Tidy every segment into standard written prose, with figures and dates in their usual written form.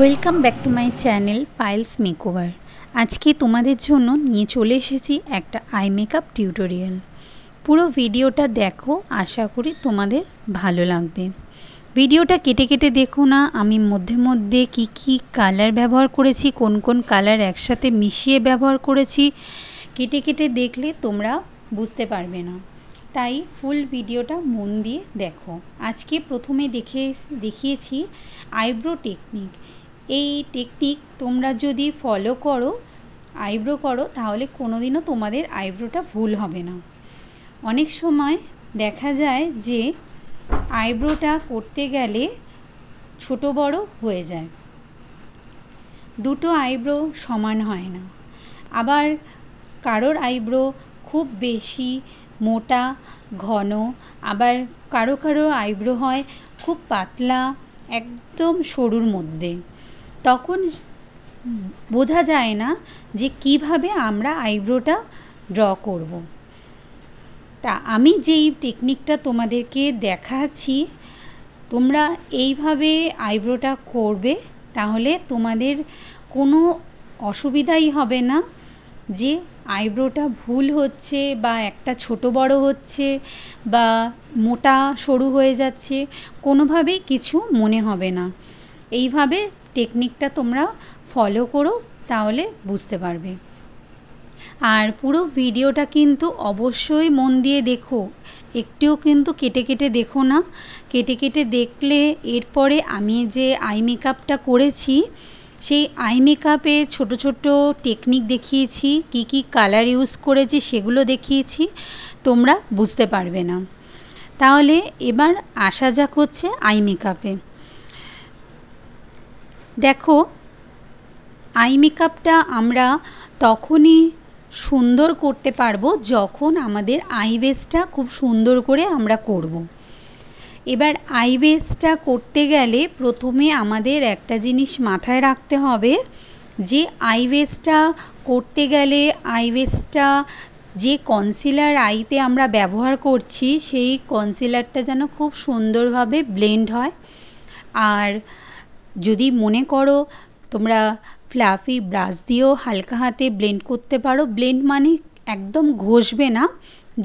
Welcome back to my channel Payel's makeover. আজকে তোমাদের জন্য নিয়ে চলে এসেছি একটা আই মেকআপ টিউটোরিয়াল। পুরো ভিডিওটা দেখো, আশা করি তোমাদের ভালো লাগবে। ভিডিওটা কেটে কেটে দেখো না, আমি মধ্যে মধ্যে কি কালার ব্যবহার করেছি, কোন কোন কালার একসাথে মিশিয়ে ব্যবহার করেছি, কেটে কেটে দেখলে তোমরা বুঝতে পারবে না। তাই ফুল ভিডিওটা মন দিয়ে দেখো। আজকে প্রথমে দেখিয়েছি আইব্রো টেকনিক। এই টেকনিক তোমরা যদি ফলো করো, আইব্রো করো, তাহলে কোনোদিনও তোমাদের আইব্রোটা ভুল হবে না। অনেক সময় দেখা যায় যে আইব্রোটা করতে গেলে ছোট বড় হয়ে যায়, দুটো আইব্রো সমান হয় না। আবার কারোর আইব্রো খুব বেশি মোটা ঘন, আবার কারো কারো আইব্রো হয় খুব পাতলা একদম সরুর মধ্যে। তখন বোঝা যায় না যে কিভাবে আমরা আইব্রোটা ড্র করব। তা আমি যেই টেকনিকটা তোমাদেরকে দেখাচ্ছি, তোমরা এইভাবে আইব্রোটা করবে, তাহলে তোমাদের কোনো অসুবিধাই হবে না যে আইব্রোটা ভুল হচ্ছে বা একটা ছোট বড় হচ্ছে বা মোটা সরু হয়ে যাচ্ছে, কোনোভাবেই কিছু মনে হবে না। এইভাবে টেকনিকটা তোমরা ফলো করো, তাহলে বুঝতে পারবে। আর পুরো ভিডিওটা কিন্তু অবশ্যই মন দিয়ে দেখো, একটুও কিন্তু কেটে কেটে দেখো না। কেটে কেটে দেখলে এরপরে আমি যে আই মেকআপটা করেছি, সেই আই মেকআপে ছোট ছোট টেকনিক দেখিয়েছি, কি কালার ইউজ করেছি সেগুলো দেখিয়েছি, তোমরা বুঝতে পারবে না। তাহলে এবার আসা যাক হচ্ছে আই মেকআপে। দেখো, আই মেকআপটা আমরা তখনই সুন্দর করতে পারবো যখন আমাদের আই বেসটা খুব সুন্দর করে আমরা করব। এবার আই বেসটা করতে গেলে প্রথমে আমাদের একটা জিনিস মাথায় রাখতে হবে যে আই বেসটা করতে গেলে আই বেসটা যে কনসিলার আইতে আমরা ব্যবহার করছি, সেই কনসিলারটা যেন খুব সুন্দরভাবে ব্লেন্ড হয়। আর যদি মনে করো তোমরা ফ্লাফি ব্রাশ দিয়েও হালকা হাতে ব্লেন্ড করতে পারো। ব্লেন্ড মানে একদম ঘষবে না,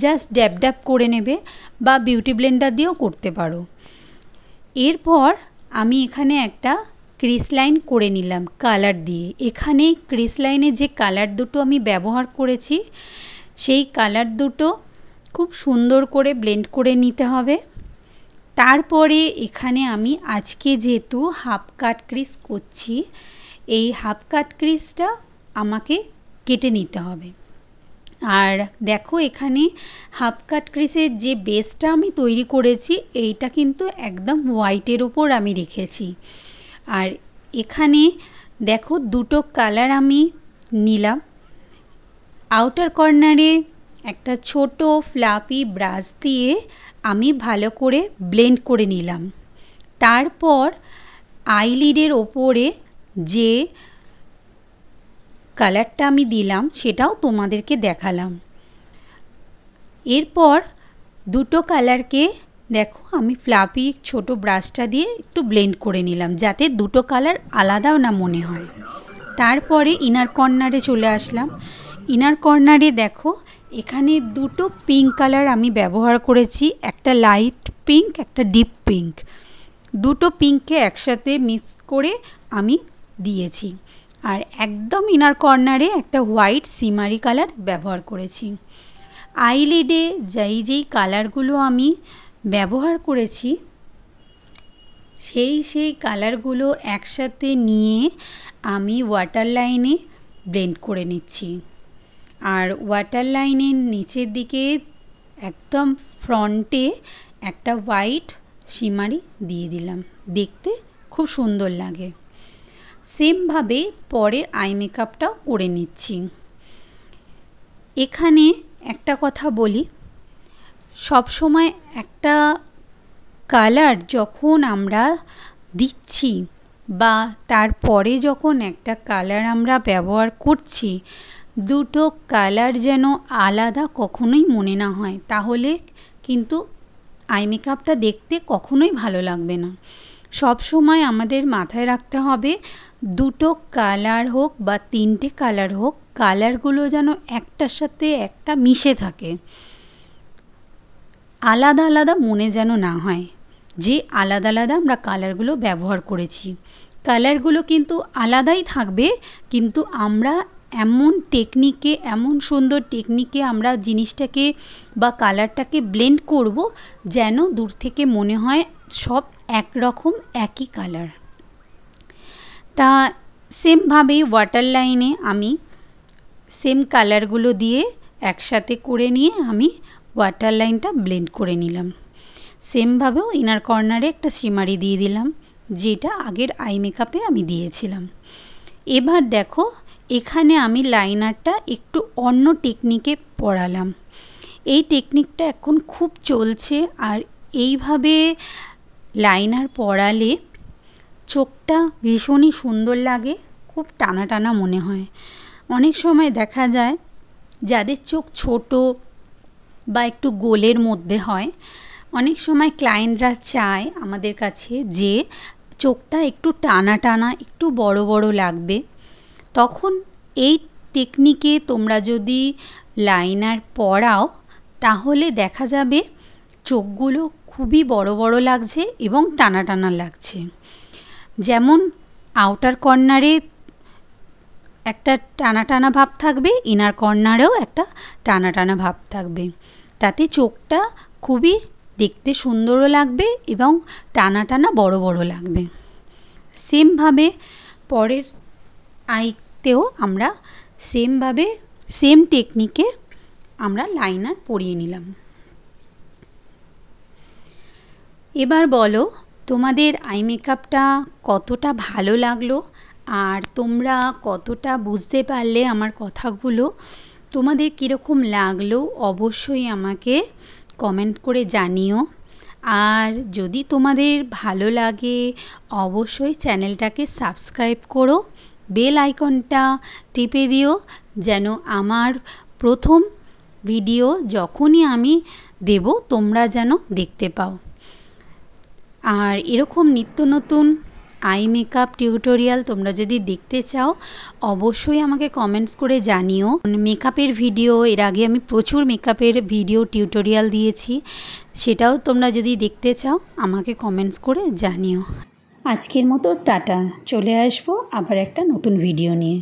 জাস্ট ড্যাব ড্যাব করে নেবে, বা বিউটি ব্লেন্ডার দিয়েও করতে পারো। এরপর আমি এখানে একটা ক্রিস লাইন করে নিলাম কালার দিয়ে। এখানে ক্রিস লাইনে যে কালার দুটো আমি ব্যবহার করেছি, সেই কালার দুটো খুব সুন্দর করে ব্লেন্ড করে নিতে হবে। তারপরে এখানে আমি আজকে যেহেতু হাফ কাট ক্রিস করছি, এই হাফ কাট ক্রিসটা আমাকে কেটে নিতে হবে। আর দেখো, এখানে হাফ কাট ক্রিসের যে বেসটা আমি তৈরি করেছি, এইটা কিন্তু একদম হোয়াইটের ওপর আমি রেখেছি। আর এখানে দেখো দুটো কালার আমি নিলাম। আউটার কর্নারে একটা ছোট ফ্লাফি ব্রাশ দিয়ে আমি ভালো করে ব্লেন্ড করে নিলাম। তারপর আইলিডের ওপরে যে কালারটা আমি দিলাম সেটাও তোমাদেরকে দেখালাম। এরপর দুটো কালারকে দেখো আমি ফ্লাফি ছোট ব্রাশটা দিয়ে একটু ব্লেন্ড করে নিলাম, যাতে দুটো কালার আলাদা না মনে হয়। তারপরে ইনার কর্নারে চলে আসলাম। ইনার কর্নারে দেখো, এখানে দুটো পিঙ্ক কালার আমি ব্যবহার করেছি, একটা লাইট পিঙ্ক, একটা ডিপ পিঙ্ক। দুটো পিঙ্ককে একসাথে মিক্স করে আমি দিয়েছি। আর একদম ইনার কর্নারে একটা হোয়াইট সিমারি কালার ব্যবহার করেছি। আইলিডে যেই কালারগুলো আমি ব্যবহার করেছি, সেই কালারগুলো একসাথে নিয়ে আমি ওয়াটার লাইনে ব্লেন্ড করে নিচ্ছি। আর ওয়াটার লাইনের নিচের দিকে একদম ফ্রন্টে একটা হোয়াইট শিমারি দিয়ে দিলাম, দেখতে খুব সুন্দর লাগে। সেমভাবে পরের আই মেকআপটাও করে নিচ্ছি। এখানে একটা কথা বলি, সব সময় একটা কালার যখন আমরা দিচ্ছি বা তারপরে যখন একটা কালার আমরা ব্যবহার করছি, দুটো কালার যেন আলাদা কখনোই মনে না হয়, তাহলে কিন্তু আই মেকআপটা দেখতে কখনোই ভালো লাগবে না। সব সময় আমাদের মাথায় রাখতে হবে দুটো কালার হোক বা তিনটে কালার হোক, কালারগুলো যেন একটার সাথে একটা মিশে থাকে, আলাদা আলাদা মনে যেন না হয় যে আলাদা আলাদা আমরা কালারগুলো ব্যবহার করেছি। কালারগুলো কিন্তু আলাদাই থাকবে, কিন্তু আমরা এমন টেকনিকে, এমন সুন্দর টেকনিকে আমরা জিনিসটাকে বা কালারটাকে ব্লেন্ড করব যেন দূর থেকে মনে হয় সব একরকম একই কালার। তা সেমভাবেই ওয়াটার লাইনে আমি সেম কালারগুলো দিয়ে একসাথে করে নিয়ে আমি ওয়াটার লাইনটা ব্লেন্ড করে নিলাম। সেমভাবেও ইনার কর্নারে একটা শিমারি দিয়ে দিলাম, যেটা আগের আই মেকআপে আমি দিয়েছিলাম। এবার দেখো এখানে আমি লাইনারটা একটু অন্য টেকনিকে পরালাম। এই টেকনিকটা এখন খুব চলছে, আর এইভাবে লাইনার পরালে চোখটা ভীষণই সুন্দর লাগে, খুব টানা টানা মনে হয়। অনেক সময় দেখা যায় যাদের চোখ ছোট বা একটু গোলের মধ্যে হয়, অনেক সময় ক্লায়েন্টরা চায় আমাদের কাছে যে চোখটা একটু টানা টানা, একটু বড় বড় লাগবে। তখন এই টেকনিকে তোমরা যদি লাইনার পরাও তাহলে দেখা যাবে চোখগুলো খুবই বড় বড় লাগছে এবং টানা টানা লাগছে। যেমন আউটার কর্নারে একটা টানা টানা ভাব থাকবে, ইনার কর্নারেও একটা টানা টানা ভাব থাকবে, তাতে চোখটা খুবই দেখতে সুন্দরও লাগবে এবং টানা টানা বড় বড় লাগবে। সেমভাবে পরের আইতেও আমরা সেমভাবে সেম টেকনিকে আমরা লাইনার পরিয়ে নিলাম। এবার বলো তোমাদের আই মেকআপটা কতটা ভালো লাগলো, আর তোমরা কতটা বুঝতে পারলে আমার কথাগুলো। তোমাদের কীরকম লাগলো অবশ্যই আমাকে কমেন্ট করে জানিও। আর যদি তোমাদের ভালো লাগে অবশ্যই চ্যানেলটাকে সাবস্ক্রাইব করো, বেল আইকনটা টিপে দিও যেন আমার প্রথম ভিডিও যখনই আমি দেব তোমরা যেন দেখতে পাও। আর এরকম নিত্য নতুন আই মেকআপ টিউটোরিয়াল তোমরা যদি দেখতে চাও অবশ্যই আমাকে কমেন্টস করে জানিও। মেকআপের ভিডিও এর আগে আমি প্রচুর মেকআপের ভিডিও টিউটোরিয়াল দিয়েছি, সেটাও তোমরা যদি দেখতে চাও আমাকে কমেন্টস করে জানিও। আজকের মতো টাটা, চলে আসবো আবার একটা নতুন ভিডিও নিয়ে।